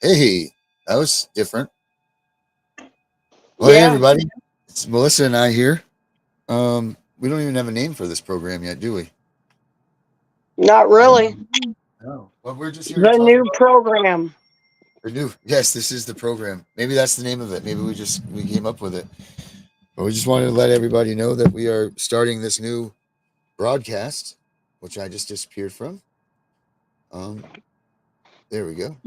Hey, that was different. Well, hey Yeah, everybody, it's Melissa and I here. We don't even have a name for this program yet, do we? not No. really. No. Well, we're just here to The talk new about program. the new. Yes, this is the program. Maybe that's the name of it. Maybe we came up with it. But we just wanted to let everybody know that we are starting this new broadcast, which I just disappeared from. Um, there we go.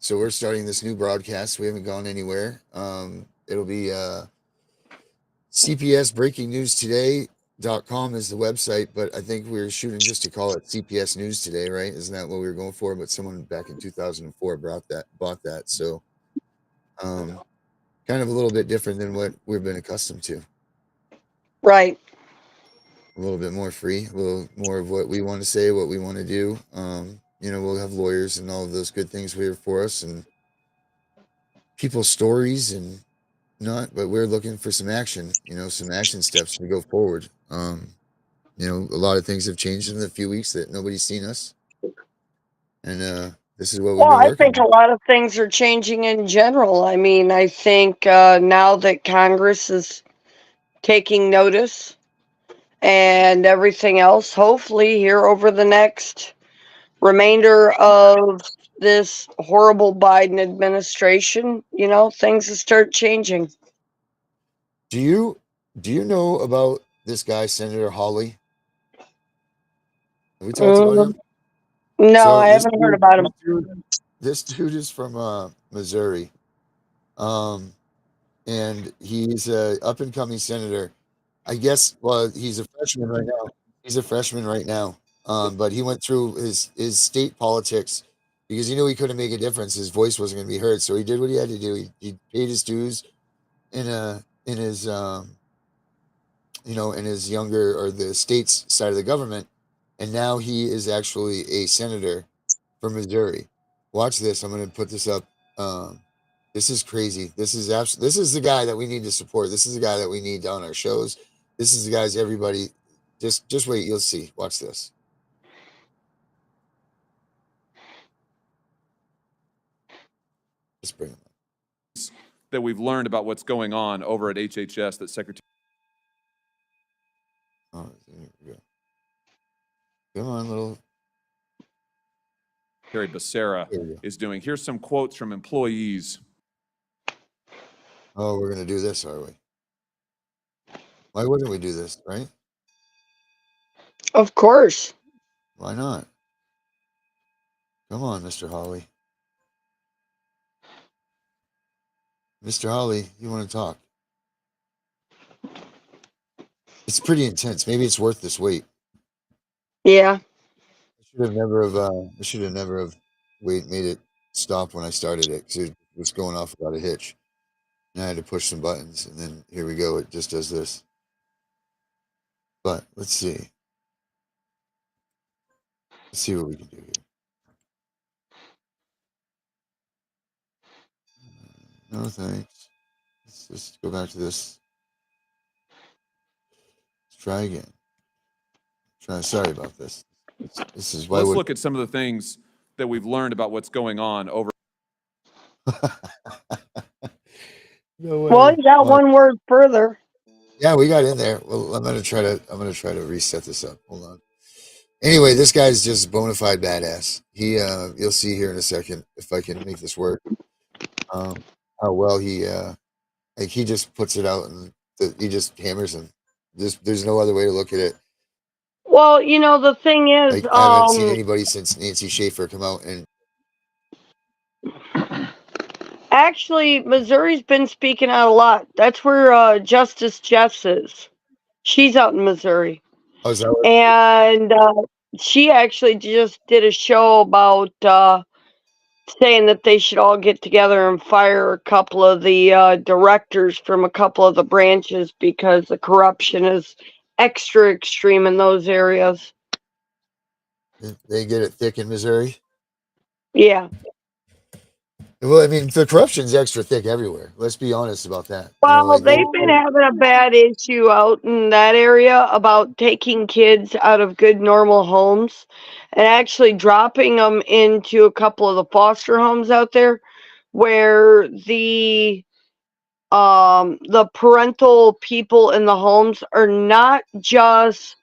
So we're starting this new broadcast. We haven't gone anywhere. It'll be CPS Breaking News Today.com is the website, but I think we are shooting just to call it CPS News Today, right? Isn't that what we were going for? But someone back in 2004 bought that. So um, kind of a little bit different than what we've been accustomed to. Right. A little bit more free, a little more of what we want to say, what we want to do. We'll have lawyers and all of those good things here for us and people's stories and not, but we're looking for some action, some action steps to go forward. A lot of things have changed in the few weeks that nobody's seen us, and this is what we've Well, been I working think a on. lot of things are changing in general. I mean, I think now that Congress is taking notice and everything else, hopefully, here over the next remainder of this horrible Biden administration, things will start changing. Do you do you know about this guy, Senator Hawley? Have we talked about Mm, him? no, So I haven't heard about him. this dude is from Missouri, um, and he's a up and coming senator. I guess. Well, he's a freshman right now. He's a freshman right now. But he went through his state politics because he knew he couldn't make a difference. His voice wasn't going to be heard, so he did what he had to do. He paid his dues in his in his younger or the state's side of the government, and now he is actually a senator from Missouri. Watch this. I'm going to put this up. Um, this is crazy. This is the guy that we need to support. This is the guy that we need on our shows. This is the guys everybody just wait, you'll see. Watch this. Let's bring him up. That we've learned about what's going on over at HHS that Secretary Oh, there we go. Come on, little. Becerra There we go. is doing. Here's some quotes from employees. Oh, we're gonna do this, are we? Why wouldn't we do this, right? Of course. Why not? Come on, Mr. Holly. Mr. Holly, you want to talk? It's pretty intense. Maybe it's worth this wait. Yeah. I should have never have made it stop when I started it because it was going off without a hitch. And I had to push some buttons, and then here we go. It just does this. But let's see. Let's see what we can do here. No thanks. Let's just go back to this. Let's try again. Sorry about this. This is why Let's would. look at some of the things that we've learned about what's going on over. No Well, way. you got What? one word further. Yeah, we got in there. Well, I'm gonna try to reset this up. Hold on. Anyway, this guy's just bona fide badass. You'll see here in a second if I can make this work. Um, how well he just puts it out and he just hammers him. There's no other way to look at it. Well, the thing is, Like I haven't seen anybody since Nancy Schaefer come out and actually, Missouri's been speaking out a lot. That's where Justice Jeffs is. She's out in Missouri. oh, is that what? And she actually just did a show about saying that they should all get together and fire a couple of the directors from a couple of the branches because the corruption is extra extreme in those areas. They get it thick in Missouri. Yeah. Well, I mean, the corruption's extra thick everywhere. Let's be honest about that. Well, Like they've been having a bad issue out in that area about taking kids out of good normal homes and actually dropping them into a couple of the foster homes out there. where the parental people in the homes are not just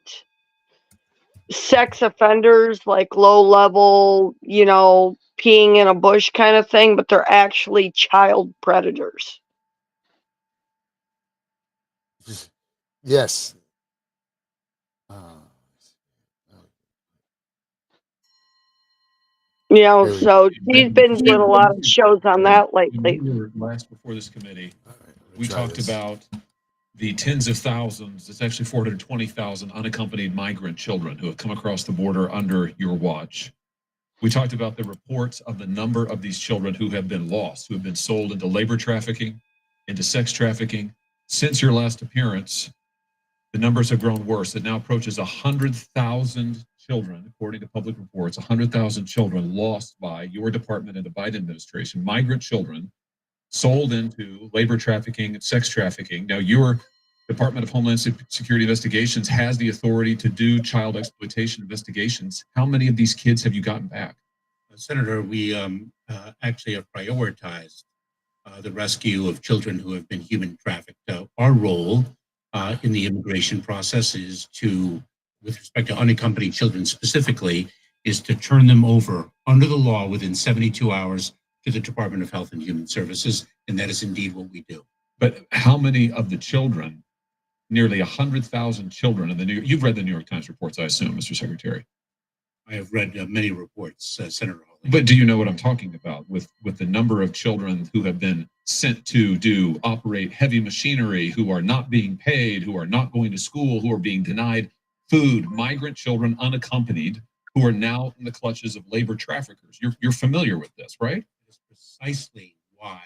sex offenders, like low level, peeing in a bush kind of thing, but they're actually child predators. Yes. So she's been doing a lot of shows on that lately. When we were last before this committee, we try talked this. about the tens of thousands, it's actually 420,000 unaccompanied migrant children who have come across the border under your watch. We talked about the reports of the number of these children who have been lost, who have been sold into labor trafficking, into sex trafficking. Since your last appearance, the numbers have grown worse. It now approaches 100,000 children, according to public reports, 100,000 children lost by your department and the Biden administration, migrant children sold into labor trafficking and sex trafficking. Now, your Department of Homeland Security Investigations has the authority to do child exploitation investigations. How many of these kids have you gotten back? Senator, we actually have prioritized the rescue of children who have been human trafficked. Our role in the immigration process is to, with respect to unaccompanied children specifically, is to turn them over under the law within 72 hours to the Department of Health and Human Services, and that is indeed what we do. But how many of the children, nearly 100,000 children in you've read the New York Times reports, I assume, Mr. Secretary? I have read many reports, Senator Hawley. But do you know what I'm talking about with the number of children who have been sent to operate heavy machinery, who are not being paid, who are not going to school, who are being denied food, migrant children unaccompanied, who are now in the clutches of labor traffickers? You're familiar with this, right? That's precisely why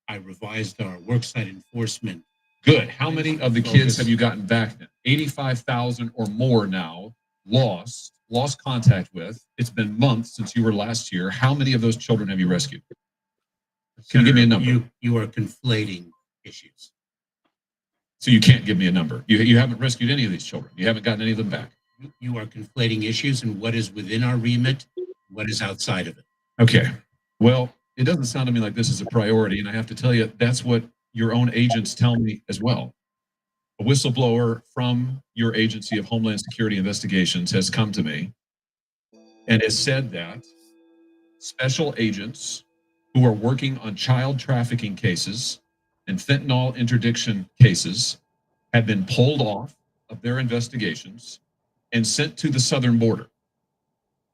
I revised our worksite enforcement. Good. How many of the kids have you gotten back then? 85,000 or more now lost contact with. It's been months since you were last here. How many of those children have you rescued? Can you give me a number? You are conflating issues. So you can't give me a number. You haven't rescued any of these children. You haven't gotten any of them back. You are conflating issues and what is within our remit, what is outside of it. Okay. Well, it doesn't sound to me like this is a priority, and I have to tell you, that's what your own agents tell me as well. A whistleblower from your Agency of Homeland Security Investigations has come to me and has said that special agents who are working on child trafficking cases and fentanyl interdiction cases have been pulled off of their investigations and sent to the southern border.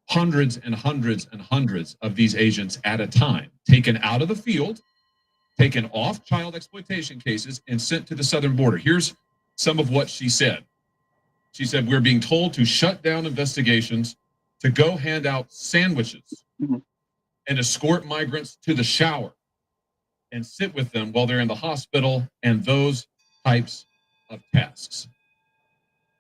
Hundreds and hundreds and hundreds of these agents at a time, taken out of the field, taken off child exploitation cases, and sent to the southern border. Here's some of what she said. She said, we're being told to shut down investigations, to go hand out sandwiches and escort migrants to the shower and sit with them while they're in the hospital, and those types of tasks.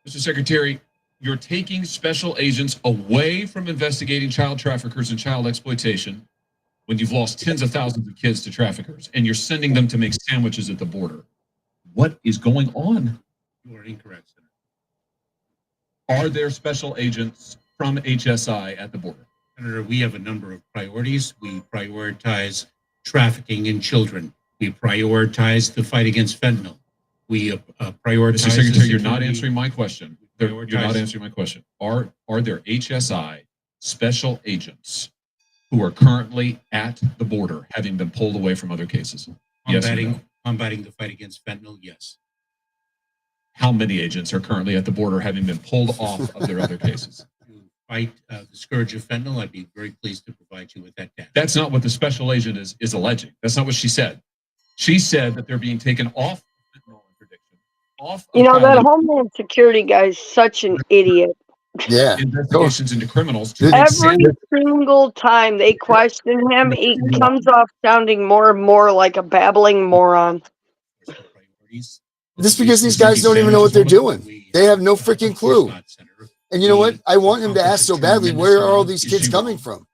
Mr. Secretary, you're taking special agents away from investigating child traffickers and child exploitation when you've lost tens of thousands of kids to traffickers, and you're sending them to make sandwiches at the border. What is going on? You are incorrect, Senator. Are there special agents from HSI at the border? Senator, we have a number of priorities. We prioritize trafficking in children. We prioritize the fight against fentanyl. We prioritize. Mr. Secretary, you're not answering my question. You're not answering my question. Are there HSI special agents who are currently at the border, having been pulled away from other cases? Yes or no? Combating the fight against fentanyl, yes. How many agents are currently at the border, having been pulled off of their other cases? To fight the scourge of fentanyl, I'd be very pleased to provide you with that data. That's not what the special agent is alleging. That's not what she said. She said that they're being taken off fentanyl interdiction. That Homeland Security guy's such an idiot. Yeah. Investigations into criminals. Every single time they question him, he comes off sounding more and more like a babbling moron. Just because these guys don't even know what they're doing. They have no freaking clue. And you know what? I want him to ask so badly, where are all these kids coming from?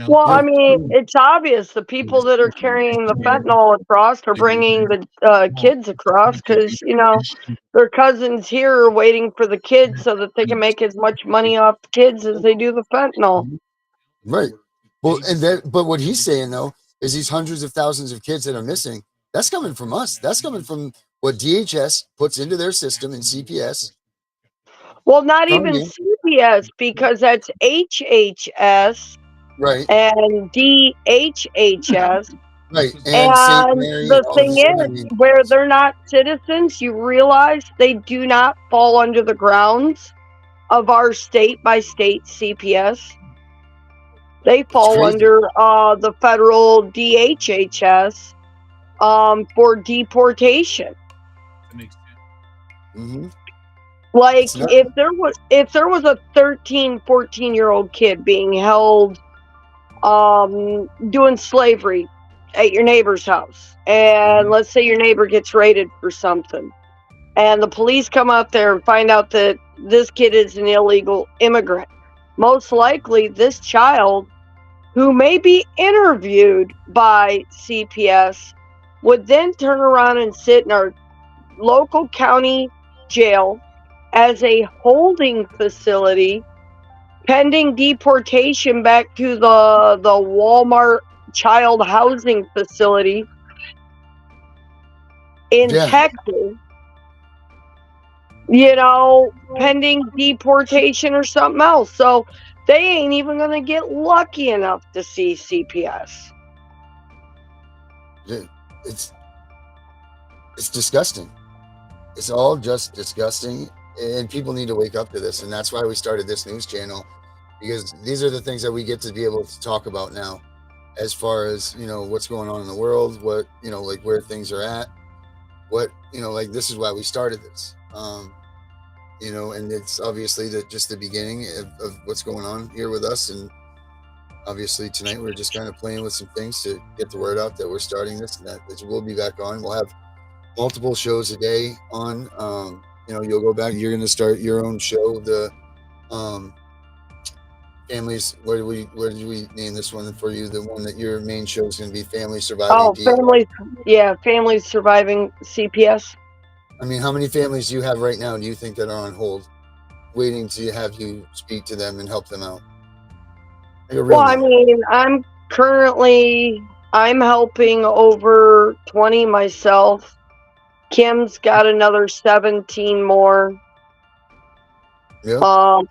Well, I mean, it's obvious the people that are carrying the fentanyl across are bringing the kids across because, their cousins here are waiting for the kids so that they can make as much money off the kids as they do the fentanyl. Right. Well, and that, but what he's saying though is these hundreds of thousands of kids that are missing, that's coming from us. That's coming from what DHS puts into their system in CPS. Well, not Telling even you, CPS, because that's HHS right, and DHHS. right, and St. And Mary, the all thing this. I is, mean, where they're not citizens, you realize they do not fall under the grounds of our state by state CPS. They it's fall crazy. under the federal DHHS for deportation. That makes sense. Mm-hmm. Like It's not. if there was a 13, 14-year-old kid being held doing slavery at your neighbor's house, and let's say your neighbor gets raided for something, and the police come out there and find out that this kid is an illegal immigrant, most likely this child, who may be interviewed by CPS, would then turn around and sit in our local county jail as a holding facility pending deportation back to the Walmart child housing facility in Yeah, Texas, pending deportation or something else. So they ain't even going to get lucky enough to see CPS. it's disgusting. It's all just disgusting, and people need to wake up to this. And that's why we started this news channel, because these are the things that we get to be able to talk about now, as far as what's going on in the world, what like where things are at, what like this is why we started this. And it's obviously just the beginning of what's going on here with us. And obviously tonight we're just kind of playing with some things to get the word out that we're starting this, and that we'll be back on. We'll have multiple shows a day on. You'll go back, you're going to start your own show, the families. What did we name this one for you? The one that your main show is going to be Family Surviving Families surviving CPS. I mean, how many families do you have right now, do you think, that are on hold waiting to have you speak to them and help them out? Like a real Well, I number. mean, I'm helping over 20 myself. Kim's got another 17 more. Yep.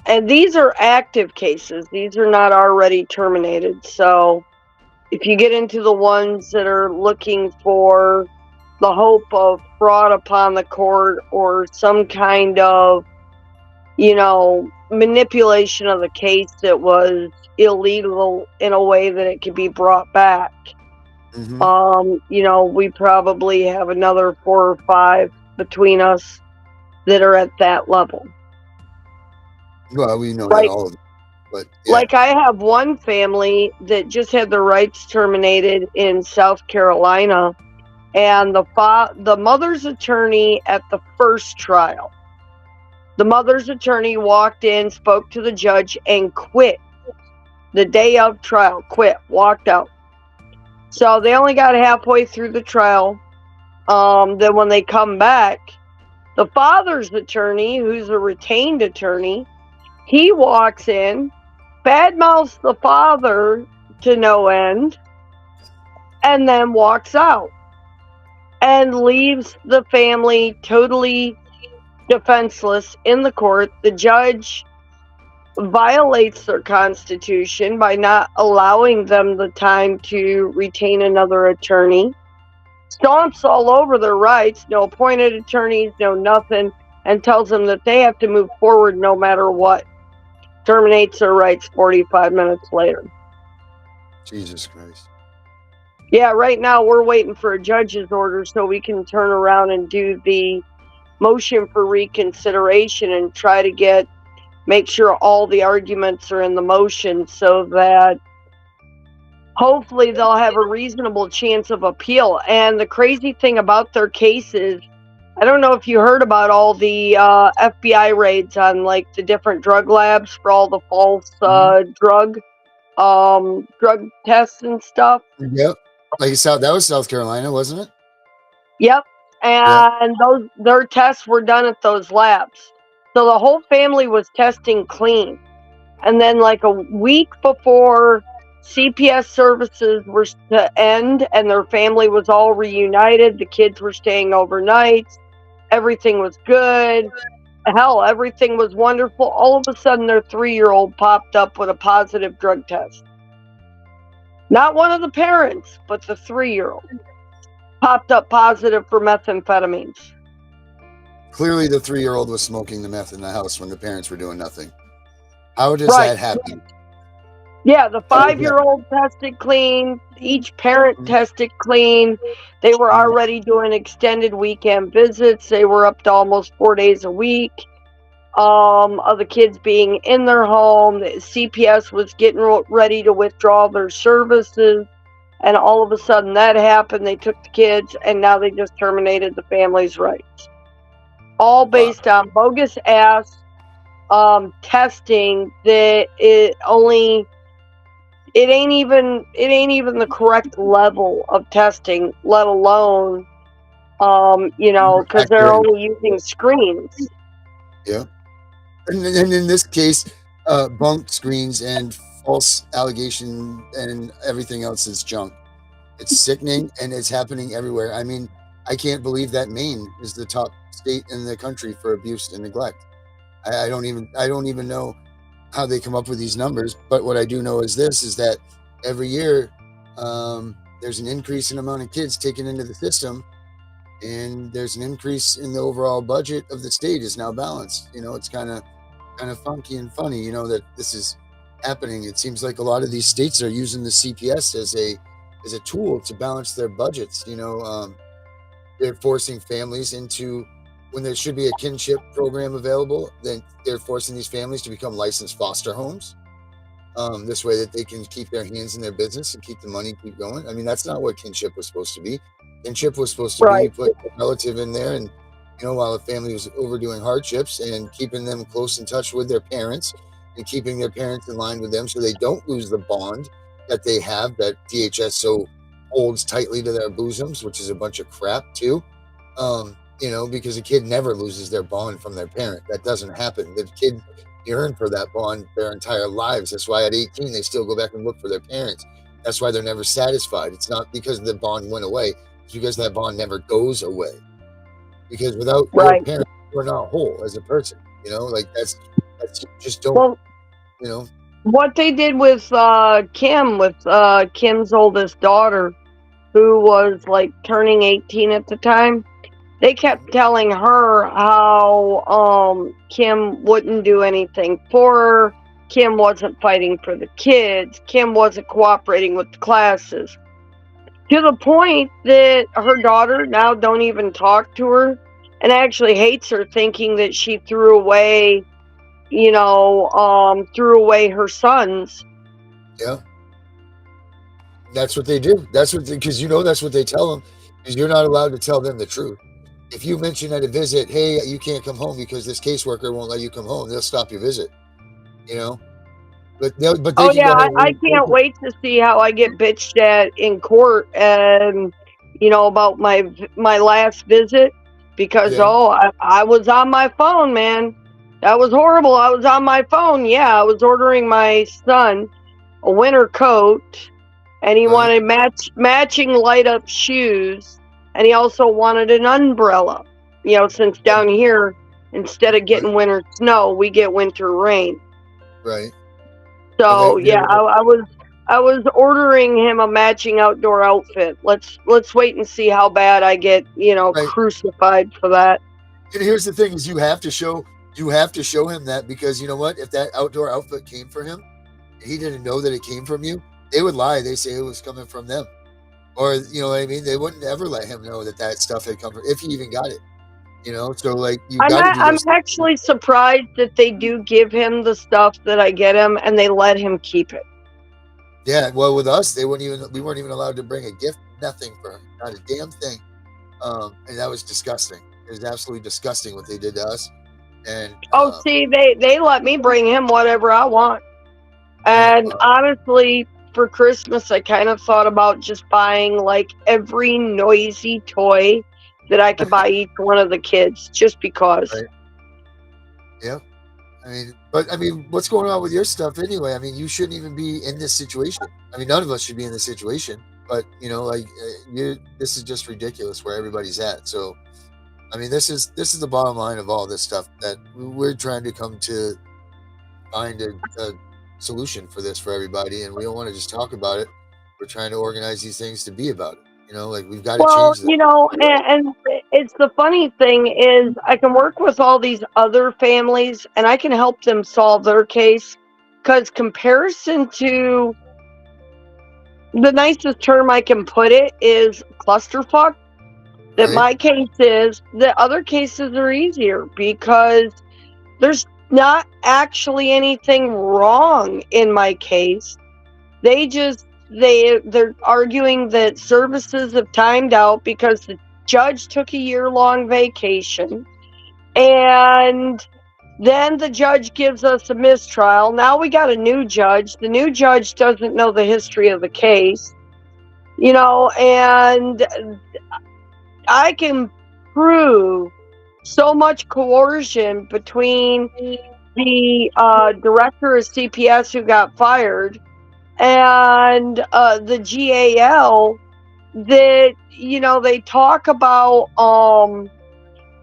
And these are active cases. These are not already terminated. So if you get into the ones that are looking for the hope of fraud upon the court or some kind of, manipulation of the case that was illegal in a way that it could be brought back, we probably have another 4 or 5 between us that are at that level. Well, we know that all of them, but yeah. Like I have one family that just had their rights terminated in South Carolina, and the mother's attorney at the first trial, the mother's attorney walked in, spoke to the judge, and quit the day of trial. Quit, walked out. So they only got halfway through the trial. Then when they come back, the father's attorney, who's a retained attorney, he walks in, badmouths the father to no end, and then walks out and leaves the family totally defenseless in the court. The judge violates their constitution by not allowing them the time to retain another attorney, stomps all over their rights, no appointed attorneys, no nothing, and tells them that they have to move forward no matter what. Terminates their rights 45 minutes later. Jesus Christ. Yeah, right now we're waiting for a judge's order so we can turn around and do the motion for reconsideration and try to make sure all the arguments are in the motion so that hopefully they'll have a reasonable chance of appeal. And the crazy thing about their case is, I don't know if you heard about all the FBI raids on like the different drug labs for all the false drug tests and stuff. Yep. Like that was South Carolina, wasn't it? Yep. And their tests were done at those labs. So the whole family was testing clean. And then like a week before CPS services were to end and their family was all reunited. The kids were staying overnight. Everything was good. Hell, everything was wonderful. All of a sudden, their 3-year-old popped up with a positive drug test. Not one of the parents, but the 3-year-old popped up positive for methamphetamines. Clearly, the 3-year-old was smoking the meth in the house when the parents were doing nothing. How does that happen? Yeah, the 5-year-old tested clean. Each parent tested clean. They were already doing extended weekend visits. They were up to almost 4 days a week. Of the kids being in their home. The CPS was getting ready to withdraw their services. And all of a sudden that happened. They took the kids and now they just terminated the family's rights. All based on bogus ass testing that it ain't even the correct level of testing, let alone because they're only using screens. Yeah. And in this case, bunk screens and false allegation and everything else is junk. It's sickening and it's happening everywhere. I mean, I can't believe that Maine is the top state in the country for abuse and neglect. I don't even know how they come up with these numbers, but what I do know is that every year there's an increase in amount of kids taken into the system, and there's an increase in the overall budget of the state is now balanced. It's kind of funky and funny, that this is happening. It seems like a lot of these states are using the CPS as a tool to balance their budgets. They're forcing families into, when there should be a kinship program available, then they're forcing these families to become licensed foster homes. This way that they can keep their hands in their business and keep the money keep going. I mean, that's not what kinship was supposed to be. Kinship was supposed to be you put a relative in there, and while the family was overdoing hardships, and keeping them close in touch with their parents and keeping their parents in line with them so they don't lose the bond that they have, that DHS so holds tightly to their bosoms, which is a bunch of crap too. Because a kid never loses their bond from their parent. That doesn't happen. The kid yearn for that bond their entire lives. That's why at 18 they still go back and look for their parents. That's why they're never satisfied. It's not because the bond went away. It's because that bond never goes away. Because without your parents, you're not whole as a person. That's just don't. What they did with Kim, with Kim's oldest daughter, who was like turning 18 at the time. They kept telling her how Kim wouldn't do anything for her. Kim wasn't fighting for the kids. Kim wasn't cooperating with the classes. To the point that her daughter now don't even talk to her and actually hates her, thinking that she threw away her sons. Yeah. That's what they do. That's what because that's what they tell them, because you're not allowed to tell them the truth. If you mention at a visit, hey, you can't come home because this caseworker won't let you come home, they'll stop your visit. But I can't wait to see how I get bitched at in court, and about my last visit, because I was on my phone, man. That was horrible. I was on my phone. Yeah, I was ordering my son a winter coat, and he wanted matching light up shoes, and he also wanted an umbrella. Since down here, instead of getting winter snow, we get winter rain. Right. So I was ordering him a matching outdoor outfit. Let's wait and see how bad I get, crucified for that. And here's the thing: is you have to show him that, because you know what? If that outdoor outfit came from him, he didn't know that it came from you, they would lie. They say it was coming from them, or you know what I mean. They wouldn't ever let him know that stuff had come from, if he even got it. So like I'm actually surprised that they do give him the stuff that I get him, and they let him keep it. Yeah, well, with us, we weren't even allowed to bring a gift, nothing for him, not a damn thing. And that was disgusting. It was absolutely disgusting what they did to us. And see, they let me bring him whatever I want. And honestly, for Christmas, I kind of thought about just buying like every noisy toy that I could buy each one of the kids, just because. Right. Yeah. I mean, what's going on with your stuff anyway? I mean, you shouldn't even be in this situation. I mean, none of us should be in this situation. But this is just ridiculous where everybody's at. So, I mean, this is the bottom line of all this stuff that we're trying to come to find a solution for this for everybody, and we don't want to just talk about it. We're trying to organize these things to be about it. Like we've got to Well, change this. and it's the funny thing is I can work with all these other families and I can help them solve their case because comparison to the nicest term I can put it is clusterfuck. That Right? my case is, the other cases are easier because there's not actually anything wrong in my case. They're arguing that services have timed out because the judge took a year-long vacation, and then the judge gives us a mistrial. Now we got a new judge. The new judge doesn't know the history of the case, and I can prove so much coercion between the director of CPS who got fired and the GAL that they talk about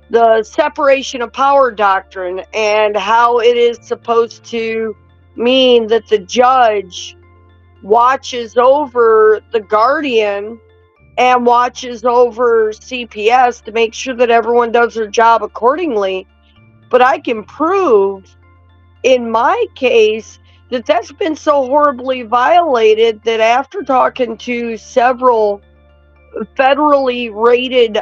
the separation of power doctrine and how it is supposed to mean that the judge watches over the guardian and watches over CPS to make sure that everyone does their job accordingly. But I can prove in my case that that's been so horribly violated that after talking to several federally rated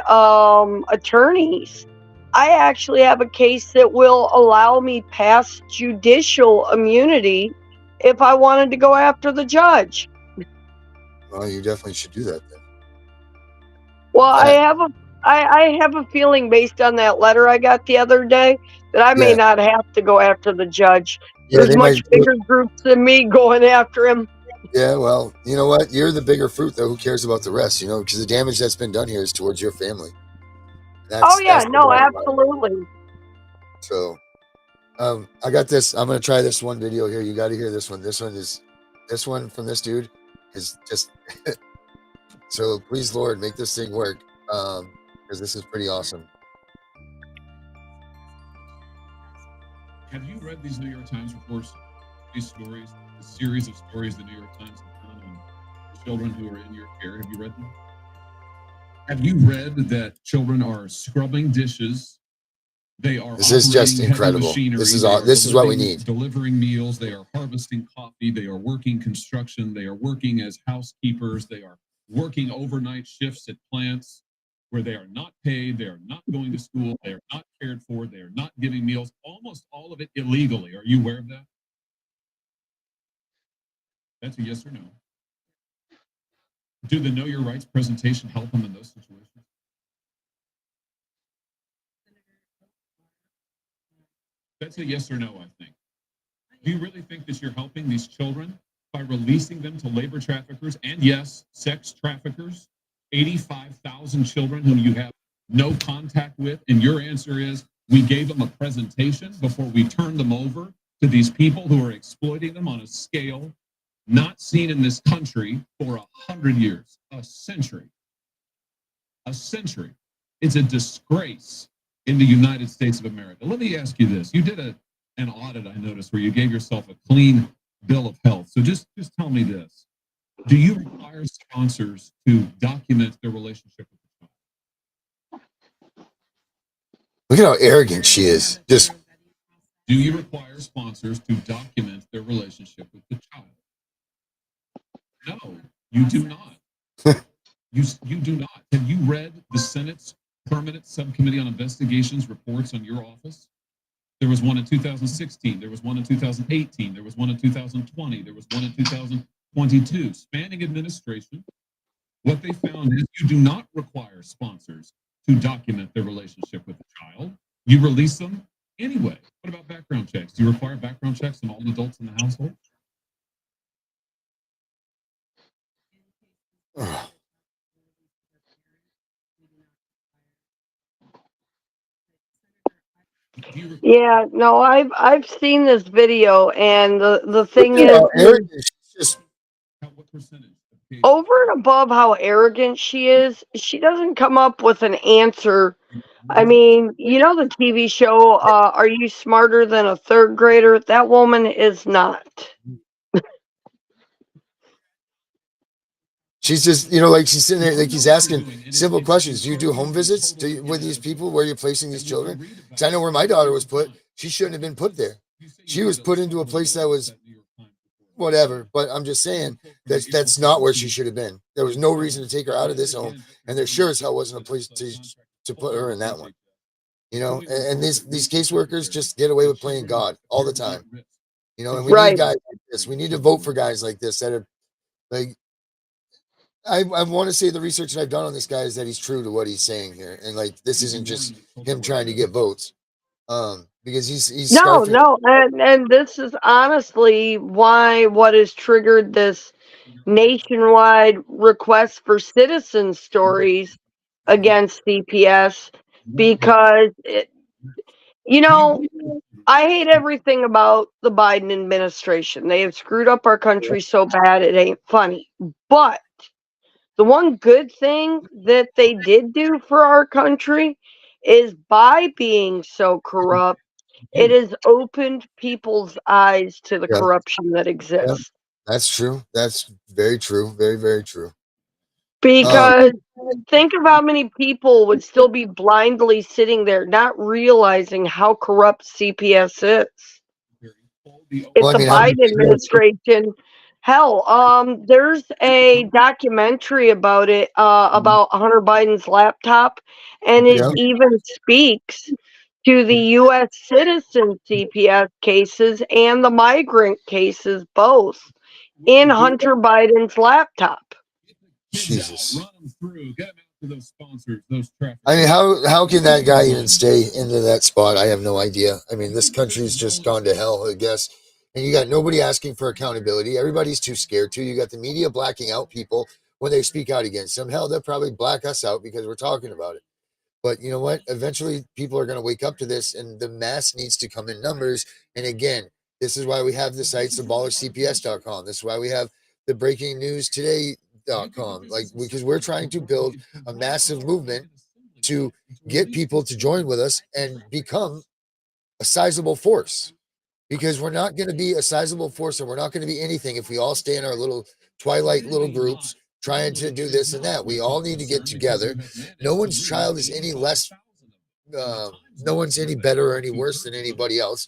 attorneys, I actually have a case that will allow me past judicial immunity if I wanted to go after the judge. Well, you definitely should do that then. Well, I have a feeling based on that letter I got the other day that I may not have to go after the judge. There's they much might. bigger groups than me going after him. Yeah, well, you know what? You're the bigger fruit, though. Who cares about the rest? Because the damage that's been done here is towards your family. Oh yeah, That's the no, bottom line. absolutely. So, I got this. I'm gonna try this one video here. You got to hear this one. This one from this dude is just. So please, Lord, make this thing work, because this is pretty awesome. Have you read these New York Times reports? These stories, the series of stories the New York Times has done on children who are in your care. Have you read them? Have you read that children are scrubbing dishes? They are. This is just incredible. This is all. This is what we need. Delivering meals. They are harvesting coffee. They are working construction. They are working as housekeepers. They are working overnight shifts at plants where they are not paid. They are not going to school. They are not cared for. They are not giving meals. Almost all of it illegally. Are you aware of that? That's a yes or no. Do the Know Your Rights presentation help them in those situations? That's a yes or no, I think. Do you really think that you're helping these children by releasing them to labor traffickers and, yes, sex traffickers? 85,000 children whom you have no contact with, and your answer is we gave them a presentation before we turned them over to these people who are exploiting them on a scale not seen in this country for 100 years, a century. A century. It's a disgrace in the United States of America. Let me ask you this. You did an audit, I noticed, where you gave yourself a clean bill of health. So just tell me this. Do you require sponsors to document their relationship with the child? Look at how arrogant she is. Just. Do you require sponsors to document their relationship with the child? No, you do not. You do not. Have you read the Senate's Permanent Subcommittee on Investigations reports on your office? There was one in 2016. There was one in 2018. There was one in 2020. There was one in 2022. Spanning administration, what they found is you do not require sponsors to document their relationship with the child. You release them anyway. What about background checks? Do you require background checks on all adults in the household? Yeah, no, I've seen this video, and the Look thing at is, how arrogant she's just. What percentage of cases? over and above how arrogant she is, she doesn't come up with an answer. I mean, you know the TV show, Are You Smarter Than a Third Grader? That woman is not. She's just, like she's sitting there, like he's asking simple questions. Do you do home visits with these people where you're placing these children? Because I know where my daughter was put. She shouldn't have been put there. She was put into a place that was whatever. But I'm just saying that's not where she should have been. There was no reason to take her out of this home, and there sure as hell wasn't a place to put her in that one. And these caseworkers just get away with playing God all the time. And we need Right. guys like this. We need to vote for guys like this that are like. I want to say the research that I've done on this guy is that he's true to what he's saying here, and like this isn't just him trying to get votes, because he's No, scarfing. no, and this is honestly why what has triggered this nationwide request for citizen stories against CPS, because I hate everything about the Biden administration. They have screwed up our country so bad it ain't funny. But the one good thing that they did do for our country is, by being so corrupt, it has opened people's eyes to the Yeah, corruption that yeah, exists. that's true. That's very true. Very, very true. Because think of how many people would still be blindly sitting there not realizing how corrupt CPS is. If Well, I the mean, how many Biden people? administration, hell, there's a documentary about it, about Hunter Biden's laptop, and it Yeah, even speaks to the U.S. citizen CPS cases and the migrant cases, both in Hunter Biden's laptop. Jesus. Run them through. Get them out to those sponsors, those traffic. I mean, how can that guy even stay into that spot? I have no idea. I mean, this country's just gone to hell, I guess. And you got nobody asking for accountability. Everybody's too scared to. You got the media blacking out people when they speak out against them. Hell, they'll probably black us out because we're talking about it. But you know what? Eventually, people are going to wake up to this, and the mass needs to come in numbers. And again, this is why we have the sites, abolishcps.com. This is why we have the breaking news today.com. Like, because we're trying to build a massive movement to get people to join with us and become a sizable force. Because we're not going to be a sizable force, and we're not going to be anything if we all stay in our little twilight little groups trying to do this and that. We all need to get together. No one's child is any less, no one's any better or any worse than anybody else.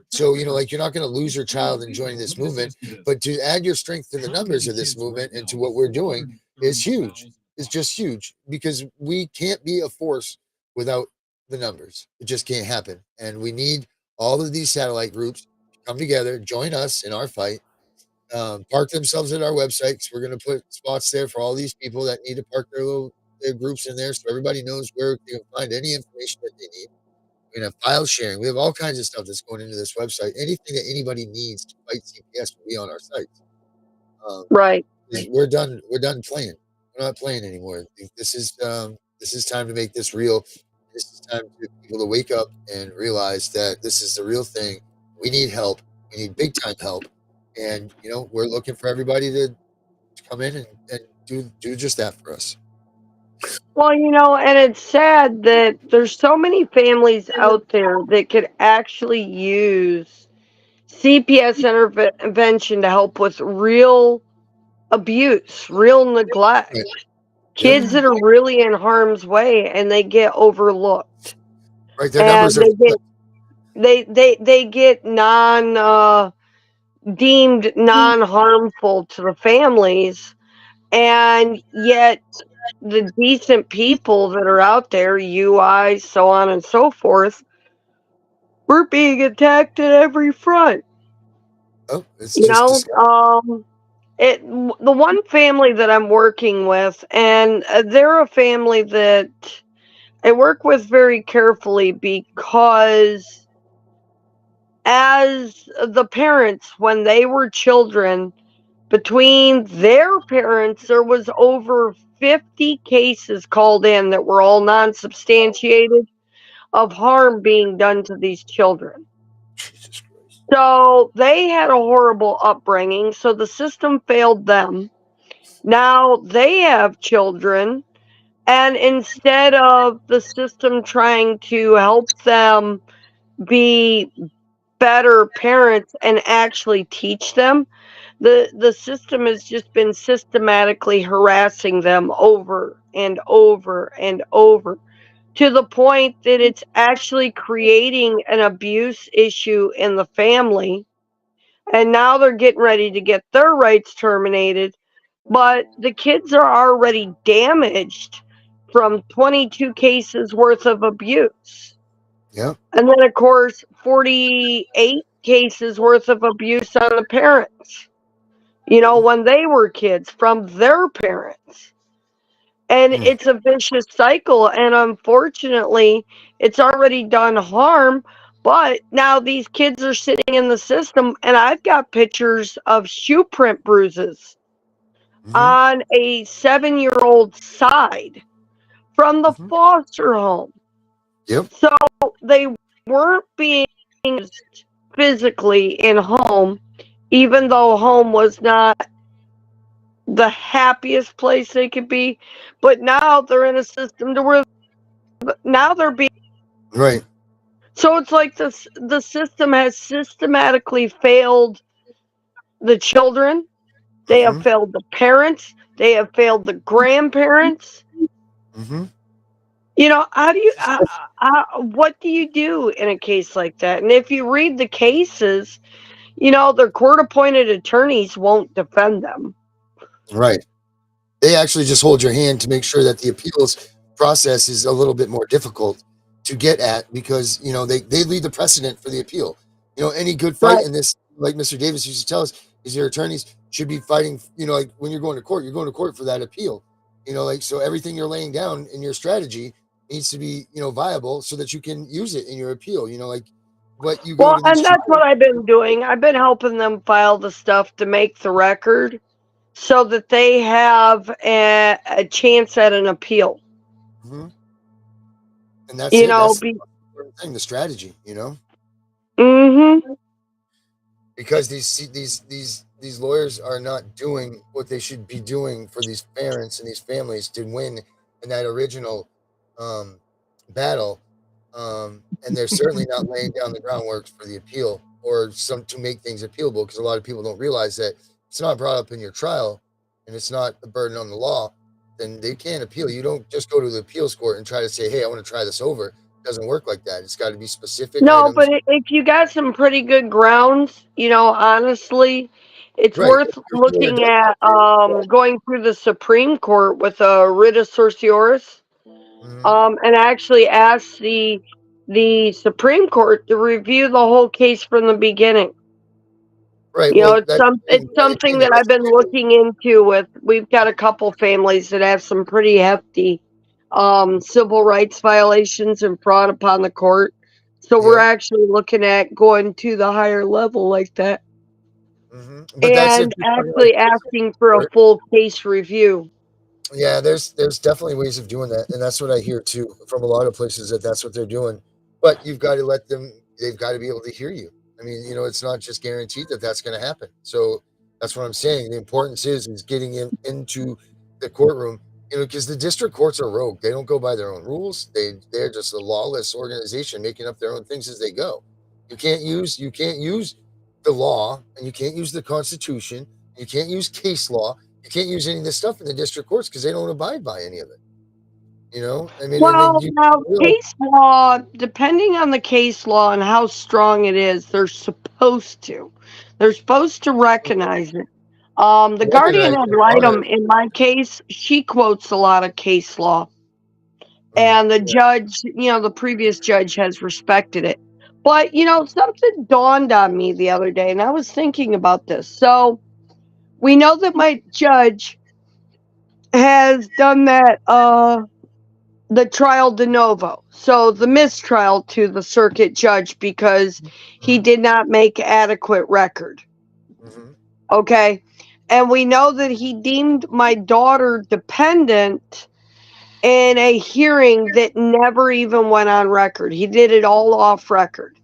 So, like you're not going to lose your child in joining this movement, but to add your strength to the numbers of this movement and to what we're doing is huge. It's just huge because we can't be a force without the numbers. It just can't happen. And we need all of these satellite groups to come together, join us in our fight, park themselves at our website, because we're going to put spots there for all these people that need to park their groups in there, so everybody knows where they can find any information that they need. We're going to have file sharing. We have all kinds of stuff that's going into this website. Anything that anybody needs to fight CPS will be on our site. Right. We're done. We're done playing. We're not playing anymore. This is time to make this real. This is time for people to wake up and realize that this is the real thing. We need help. We need big time help. And we're looking for everybody to come in and do just that for us. Well, and it's sad that there's so many families out there that could actually use CPS intervention to help with real abuse, real neglect. Right. Kids that are really in harm's way and they get overlooked. Right. Their And numbers are they get deemed non-harmful to the families, and yet the decent people that are out there, UI, so on and so forth, we're being attacked at every front. it's You just know, the one family that I'm working with, and they're a family that I work with very carefully, because as the parents, when they were children, between their parents, there was over 50 cases called in that were all non-substantiated. of harm being done to these children. Jesus Christ. So they had a horrible upbringing, so the system failed them. Now they have children, and instead of the system trying to help them be better parents and actually teach them, the system has just been systematically harassing them over and over and over, to the point that it's actually creating an abuse issue in the family. And now they're getting ready to get their rights terminated, but the kids are already damaged from 22 cases worth of abuse. Yeah. And then, of course, 48 cases worth of abuse on the parents, when they were kids from their parents. And Mm. it's a vicious cycle. And unfortunately, it's already done harm. But now these kids are sitting in the system, and I've got pictures of shoe print bruises Mm-hmm. on a 7-year-old side from the Mm-hmm. foster home. Yep. So they weren't being used physically in home, even though home was not the happiest place they could be. But now they're in a system to where now they're being. Right. So it's like the system has systematically failed the children. They have Mm-hmm. failed the parents. They have failed the grandparents. Mm-hmm. How do you, what do you do in a case like that? And if you read the cases, their court appointed attorneys won't defend them. Right. They actually just hold your hand to make sure that the appeals process is a little bit more difficult to get at, because they lead the precedent for the appeal. Any good fight Right. in this, like Mr. Davis used to tell us, is your attorneys should be fighting. Like when you're going to court for that appeal. Like, so everything you're laying down in your strategy needs to be viable so that you can use it in your appeal. Like what you go Well, to these and that's trials. what I've been doing. I've been helping them file the stuff to make the record so that they have a chance at an appeal. Mhm. And that's You it. know, That's the important thing, the strategy. mm-hmm. Because these lawyers are not doing what they should be doing for these parents and these families to win in that original um, battle, and they're certainly not laying down the groundwork for the appeal or some to make things appealable, because a lot of people don't realize that it's not brought up in your trial and it's not a burden on the law. Then they can't appeal. You don't just go to the appeals court and try to say, hey, I want to try this over. It doesn't work like that. It's got to be specific No, but items. if you got some pretty good grounds, honestly, it's Right. worth Your appeal looking does at have. going through the Supreme Court with a writ of certiorari, Mhm. and actually ask the Supreme Court to review the whole case from the beginning. Right. Well, that's It's something the that I've been legislature. looking into. We've got a couple families that have some pretty hefty civil rights violations and fraud upon the court. So we're Yep. actually looking at going to the higher level like that But that's if and you're talking about actually the district asking for a court. full case review. Yeah, there's definitely ways of doing that, and that's what I hear too from a lot of places, that that's what they're doing. But you've got to let them. They've got to be able to hear you. I mean, it's not just guaranteed that that's going to happen. So that's what I'm saying. The importance is getting into the courtroom. Because the district courts are rogue. They don't go by their own rules. They're just a lawless organization making up their own things as they go. You can't use the law, and you can't use the Constitution. You can't use case law. You can't use any of this stuff in the district courts because they don't abide by any of it. I mean, and then Well, you now realize, case law, depending on the case law and how strong it is, they're supposed to. They're supposed to recognize it. The guardian recognize ad it, honor litem it. in my case, she quotes a lot of case law, Mm, and the judge, the previous judge has respected it. But something dawned on me the other day, and I was thinking about this. So we know that my judge has done that. The trial de novo, so the mistrial to the circuit judge because he mhm, did not make adequate record. mhm, Okay. And we know that he deemed my daughter dependent in a hearing that never even went on record. He did it all off record.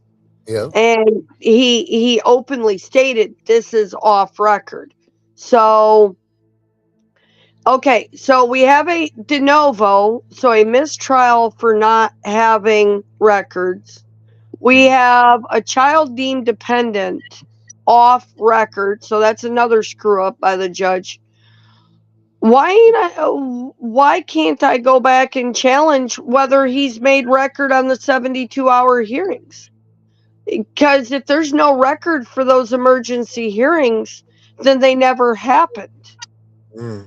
Yeah. And he openly stated this is off record. So okay, so we have a de novo, so a mistrial for not having records. We have a child deemed dependent off record, so that's another screw up by the judge. Why can't I go back and challenge whether he's made record on the 72-hour hearings? Because if there's no record for those emergency hearings, then they never happened.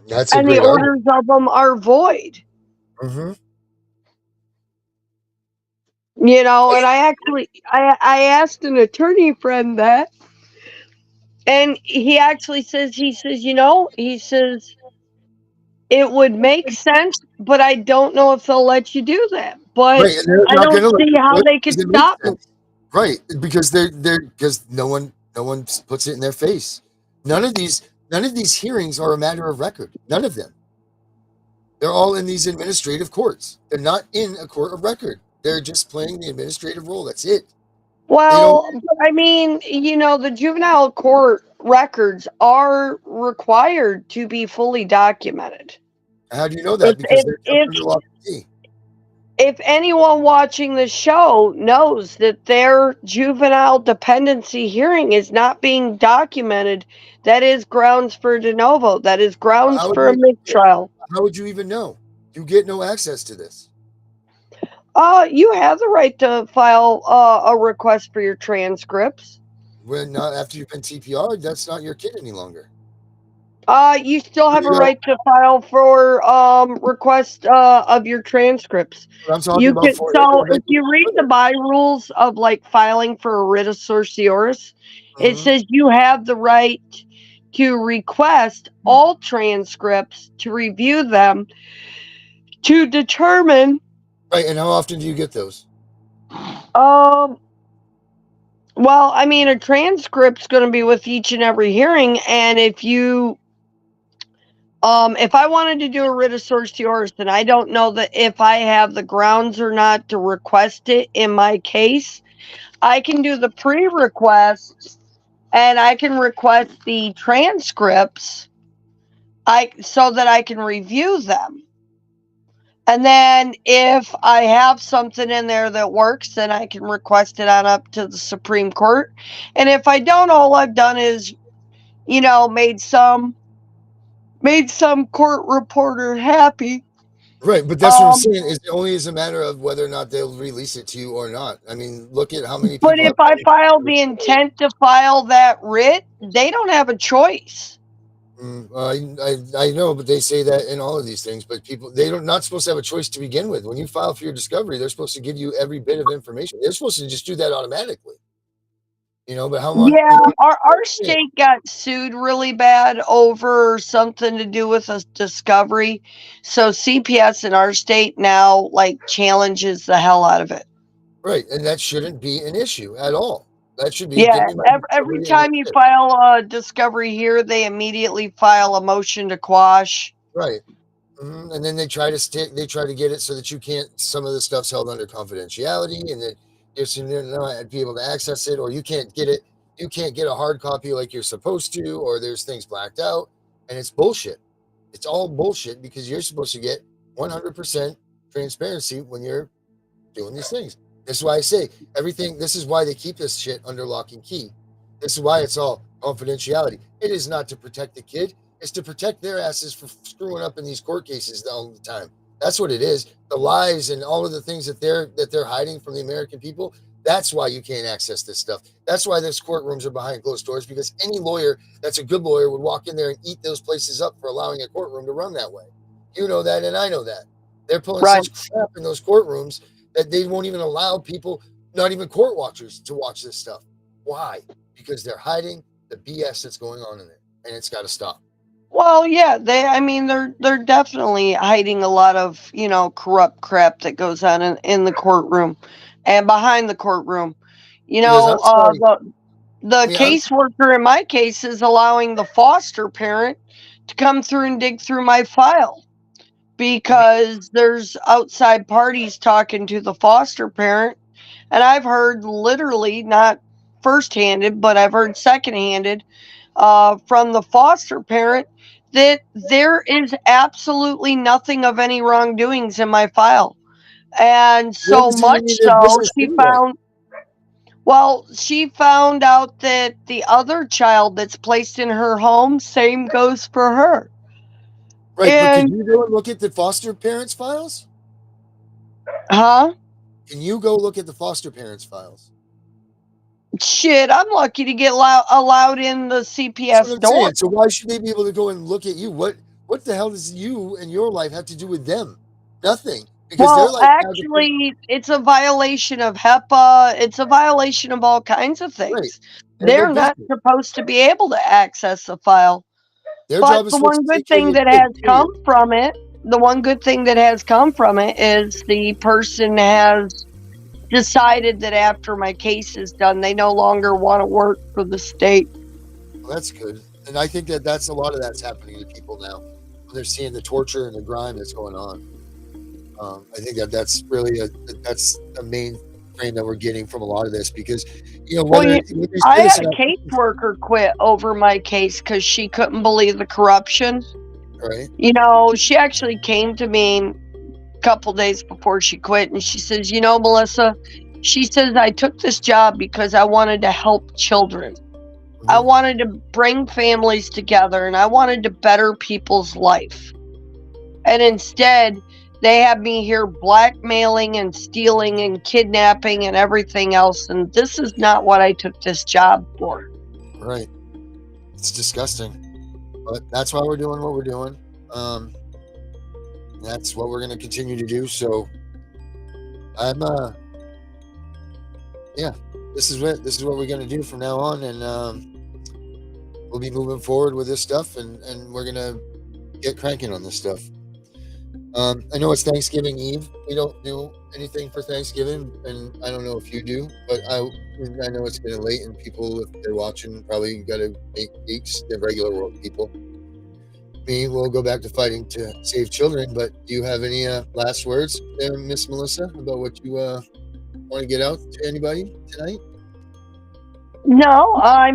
That's a And the great argument. orders of them are void. Mm-hmm. You know, and I asked an attorney friend that, and he actually says, he says it would make sense, but I don't know if they'll let you do that. But Right, and they're I not don't going to let see you how do it they could because it makes stop me. sense. Right, because because no one puts it in their face. None of these hearings are a matter of record. None of them. They're all in these administrative courts. They're not in a court of record. They're just playing the administrative role. That's it. They don't. Well, but I mean, the juvenile court records are required to be fully documented. How do you know If that? Because they're kept if under lock and key. if anyone watching the show knows that their juvenile dependency hearing is not being documented, that is grounds for de novo. That is grounds How would for a you? mistrial. How would you even know? You get no access to this. You have the right to file a request for your transcripts. When not after you've been TPR'd, that's not your kid any longer. You still have a You got- right to file for request of your transcripts. I'm talking You about can, for so if you read the by rules of like filing for a writ of certiorari, it says you have the right to request all transcripts to review them to determine. Right, and how often do you get those? Well, I mean, a transcript's going to be with each and every hearing, and if I wanted to do a writ of certiorari, then I don't know that if I have the grounds or not to request it in my case. I can do the pre-request, and I can request the transcripts, so that I can review them. And then if I have something in there that works, then I can request it on up to the Supreme Court. And if I don't, all I've done is, made some court reporter happy. Right, but that's what I'm saying. Is it only is a matter of whether or not they'll release it to you or not. I mean, look at how many people. But if I file the intent to file that writ, they don't have a choice. I know, but they say that in all of these things. But they're not supposed to have a choice to begin with. When you file for your discovery, they're supposed to give you every bit of information. They're supposed to just do that automatically. But how much? Yeah, our state got sued really bad over something to do with a discovery. So CPS in our state now challenges the hell out of it. Right, and that shouldn't be an issue at all. That should be. Yeah, every time you file a discovery here, they immediately file a motion to quash. Right. And then they try to get it so that you can't. Some of the stuff's held under confidentiality, and that you're not be able to access it, or you can't get it. You can't get a hard copy like you're supposed to, or there's things blacked out, and it's bullshit. It's all bullshit because you're supposed to get 100% transparency when you're doing these things. This is why I say everything. This is why they keep this shit under lock and key. This is why it's all confidentiality. It is not to protect the kid. It's to protect their asses for screwing up in these court cases all the time. That's what it is. The lies and all of the things that they're hiding from the American people. That's why you can't access this stuff. That's why those courtrooms are behind closed doors, because any lawyer that's a good lawyer would walk in there and eat those places up for allowing a courtroom to run that way. You know that, and I know that. They're pulling such crap in those courtrooms that they won't even allow people, not even court watchers, to watch this stuff. Why? Because they're hiding the BS that's going on in there, and it's got to stop. Well, yeah, they're definitely hiding a lot of corrupt crap that goes on in the courtroom and behind the courtroom. The caseworker in my case is allowing the foster parent to come through and dig through my file because there's outside parties talking to the foster parent. And I've heard literally, not first-handed, but I've heard second-handed from the foster parent that there is absolutely nothing of any wrongdoings in my file. And What so is even much in their so, business she anyway? found out that the other child that's placed in her home, same goes for her. Right, but can And, you go and look at the foster parents' files? huh? Can you go look at the foster parents' files? Shit, I'm lucky to get allowed in the That's CPS what I'm door. saying. So why should they be able to go and look at you? What the hell does you and your life have to do with them? Nothing. Because their Well, life now depends. actually, it's a violation of HEPA. It's a violation of all kinds of Right. things. They have no They're not business. supposed to be able to access the file. Their But job is the supposed one to good take care of thing your that kid, has come period. from it, the one good thing that has come from it is the person has decided that after my case is done, they no longer want to work for the state. Well, that's good. And I think that that's a lot of that's happening to people now. When they're seeing the torture and the grime that's going on. I think that that's really that's a main frame that we're getting from a lot of this because, Well, whether you I say this had or a not, caseworker quit over my case because she couldn't believe the corruption. right? She actually came to me a couple days before she quit and she says, Melissa, she says, I took this job because I wanted to help children. I Mhm. wanted to bring families together and I wanted to better people's life. And instead, they have me here blackmailing and stealing and kidnapping and everything else. And this is not what I took this job for. Right. It's disgusting. But that's why we're doing what we're doing. That's what we're going to continue to do. So I'm, yeah, this is what we're going to do from now on. And we'll be moving forward with this stuff and we're going to get cranking on this stuff. I know it's Thanksgiving Eve. We don't do anything for Thanksgiving, and I don't know if you do, but I know it's getting late, and people, if they're watching, probably got to make cakes. The regular world people. Me, we'll go back to fighting to save children. But do you have any last words there, Miss Melissa, about what you want to get out to anybody tonight? No, I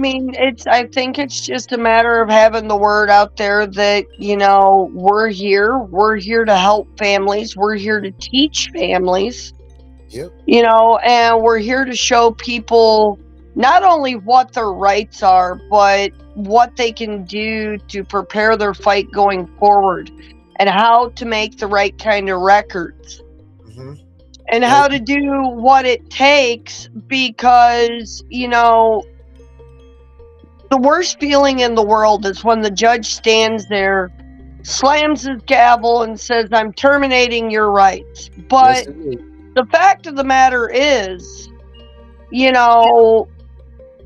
think it's just a matter of having the word out there that, we're here. We're here to help families. We're here to teach families, Yep. And we're here to show people not only what their rights are, but what they can do to prepare their fight going forward and how to make the right kind of records. Mm-hmm. And how to do what it takes because, the worst feeling in the world is when the judge stands there, slams his gavel and says, I'm terminating your rights. But the fact of the matter is,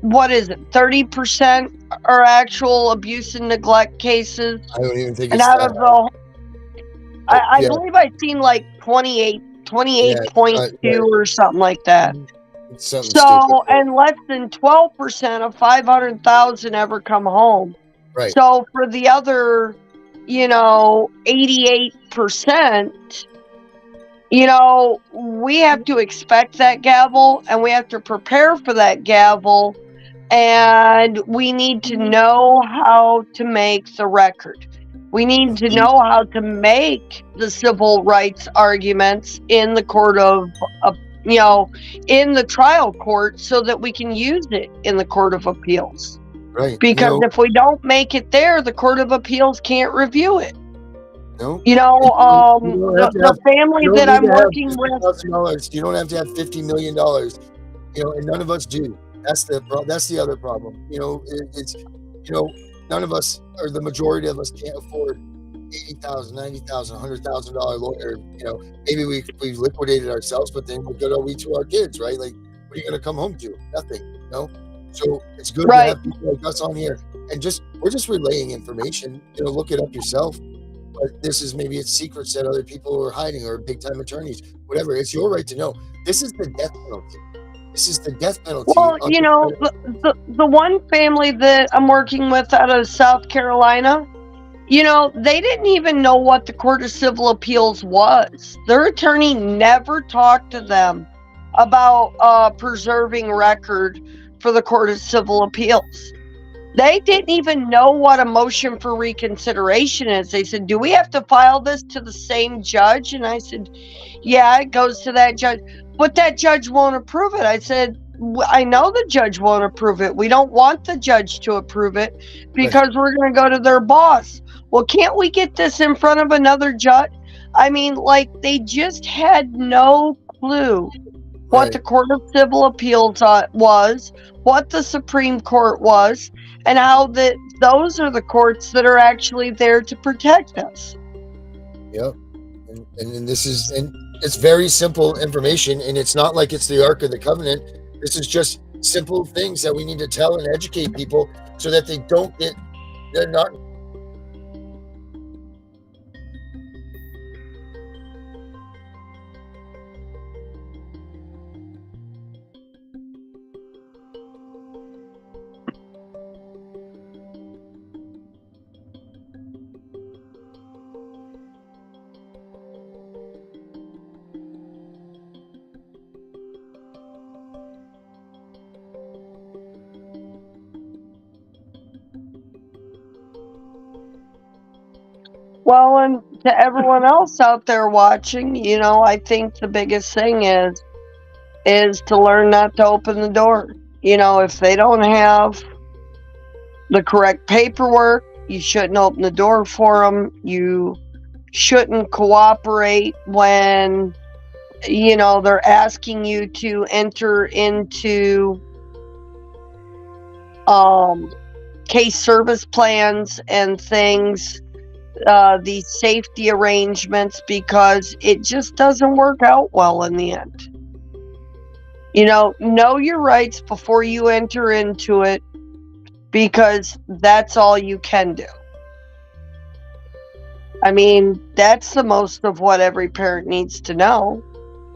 what is it? 30% are actual abuse and neglect cases. I don't even think and it's out that. of the, I believe I've seen like 28.2 or something like that. It's something So, stupid. and less than 12% of 500,000 ever come home. Right. So for the other, 88%, we have to expect that gavel and we have to prepare for that gavel. And we need to know how to make the record. We need to know how to make the civil rights arguments in the court in the trial court so that we can use it in the Court of Appeals. Right. Because if we don't make it there, the Court of Appeals can't review it. No. The family that I'm working with. You don't have to have $50 million. And none of us do. That's the other problem. It's none of us, or the majority of us, can't afford $80,000, $90,000, $100,000 lawyer. Maybe we've liquidated ourselves, but then what good are we to our kids, right? Like, what are you going to come home to? Nothing. So it's good to have people like us on here, and we're just relaying information. Look it up yourself. But maybe it's secrets that other people are hiding, or big time attorneys, whatever. It's your right to know. This is the death penalty. This is the death penalty. Well, the one family that I'm working with out of South Carolina, You know, they didn't even know what the Court of Civil Appeals was. Their attorney never talked to them about preserving record for the Court of Civil Appeals. They didn't even know what a motion for reconsideration is. They said, do we have to file this to the same judge? And I said, yeah, it goes to that judge. But that judge won't approve it. I said, I know the judge won't approve it. We don't want the judge to approve it because we're going to go to their boss. Well, can't we get this in front of another judge? I mean, like, they just had no clue what the Court of Civil Appeals was, what the Supreme Court was, and how those are the courts that are actually there to protect us. Yep. And this is, and it's very simple information, and it's not like it's the Ark of the Covenant. This is just simple things that we need to tell and educate people so that they're not. Well, and to everyone else out there watching, you know, I think the biggest thing is to learn not to open the door. You know, if they don't have the correct paperwork, you shouldn't open the door for them. You shouldn't cooperate when, you know, they're asking you to enter into case service plans and things, these safety arrangements, because it just doesn't work out well in the end. You know your rights before you enter into it, because that's all you can do. I mean, that's the most of what every parent needs to know.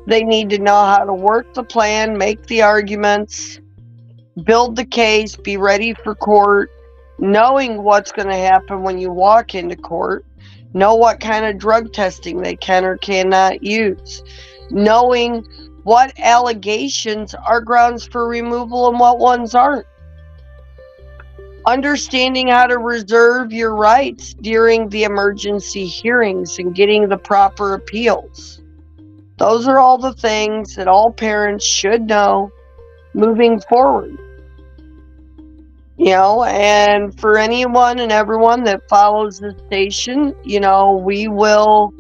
They need to know how to work the plan, make the arguments, build the case, be ready for court, knowing what's going to happen when you walk into court, know what kind of drug testing they can or cannot use, knowing what allegations are grounds for removal and what ones aren't. Understanding how to reserve your rights during the emergency hearings and getting the proper appeals. Those are all the things that all parents should know moving forward. You know, and for anyone and everyone that follows this station, you know, we will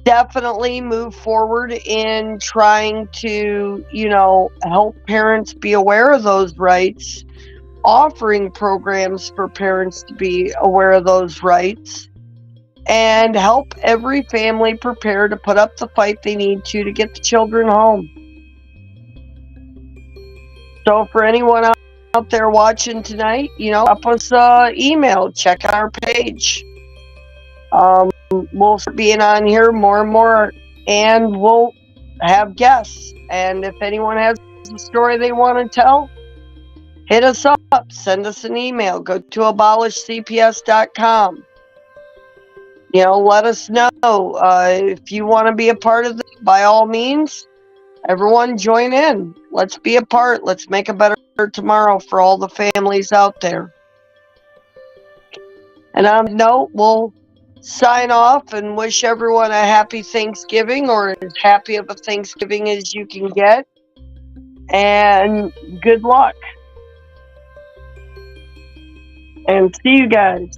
definitely move forward in trying to, you know, help parents be aware of those rights, offering programs for parents to be aware of those rights, and help every family prepare to put up the fight they need to get the children home. So for anyone out there watching tonight, you know, drop us an email, check our page. We'll start being on here more and more, and we'll have guests. And if anyone has a story they want to tell, hit us up, send us an email, go to abolishcps.com. You know, let us know if you want to be a part of this. By all means, everyone join in. Let's be a part. Let's make a better tomorrow for all the families out there. And on that note, we'll sign off and wish everyone a happy Thanksgiving, or as happy of a Thanksgiving as you can get. And good luck. And see you guys.